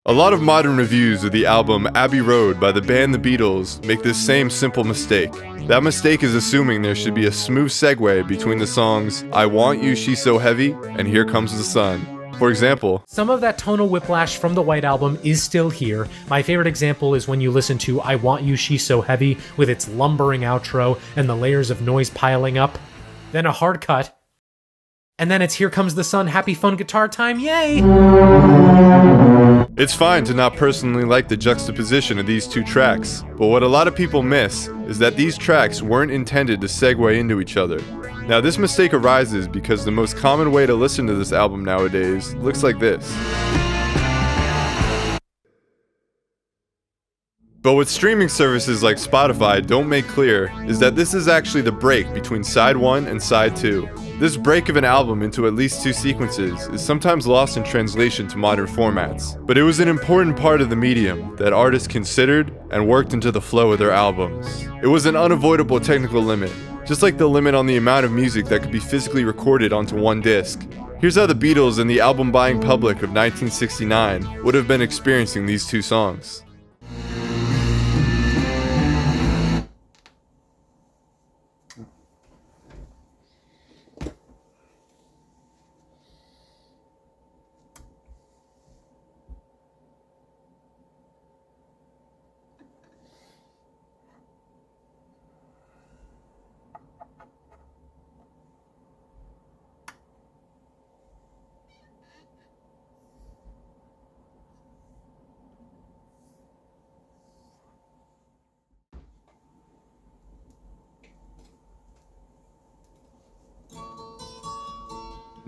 A lot of modern reviews of the album Abbey Road by the band The Beatles make this same simple mistake. That mistake is assuming there should be a smooth segue between the songs I Want You, She's So Heavy and Here Comes the Sun. For example, some of that tonal whiplash from the White Album is still here. My favorite example is when you listen to I Want You, She's So Heavy with its lumbering outro and the layers of noise piling up. Then a hard cut. And then it's Here Comes the Sun, happy fun guitar time, yay! It's fine to not personally like the juxtaposition of these two tracks, but what a lot of people miss is that these tracks weren't intended to segue into each other. Now this mistake arises because the most common way to listen to this album nowadays looks like this. But what streaming services like Spotify don't make clear is that this is actually the break between side 1 and side 2. This break of an album into at least 2 sequences is sometimes lost in translation to modern formats, but it was an important part of the medium that artists considered and worked into the flow of their albums. It was an unavoidable technical limit, just like the limit on the amount of music that could be physically recorded onto one disc. Here's how the Beatles and the album-buying public of 1969 would have been experiencing these two songs.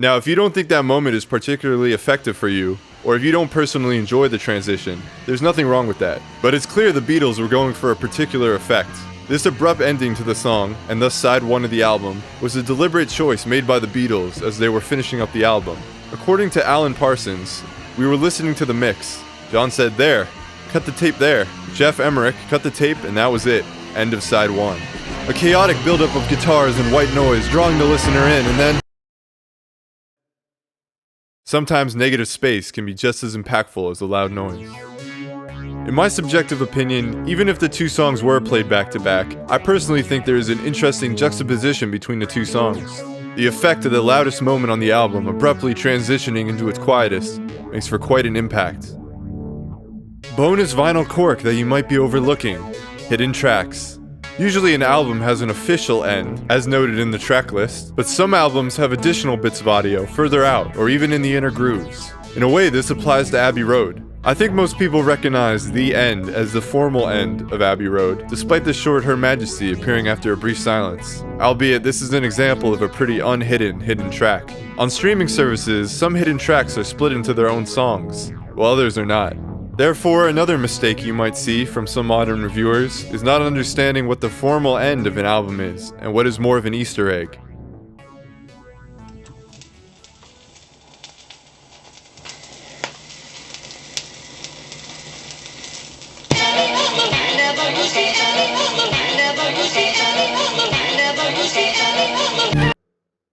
Now, if you don't think that moment is particularly effective for you, or if you don't personally enjoy the transition, there's nothing wrong with that. But it's clear the Beatles were going for a particular effect. This abrupt ending to the song, and thus side 1 of the album, was a deliberate choice made by the Beatles as they were finishing up the album. According to Alan Parsons, we were listening to the mix. John said, "There, cut the tape there." Jeff Emmerich cut the tape and that was it. End of side 1. A chaotic buildup of guitars and white noise drawing the listener in, and then sometimes negative space can be just as impactful as a loud noise. In my subjective opinion, even if the two songs were played back to back, I personally think there is an interesting juxtaposition between the two songs. The effect of the loudest moment on the album abruptly transitioning into its quietest makes for quite an impact. Bonus vinyl cork that you might be overlooking: hidden tracks. Usually an album has an official end, as noted in the track list, but some albums have additional bits of audio further out, or even in the inner grooves. In a way, this applies to Abbey Road. I think most people recognize the end as the formal end of Abbey Road, despite the short Her Majesty appearing after a brief silence. Albeit, this is an example of a pretty hidden track. On streaming services, some hidden tracks are split into their own songs, while others are not. Therefore, another mistake you might see from some modern reviewers is not understanding what the formal end of an album is, and what is more of an Easter egg. Never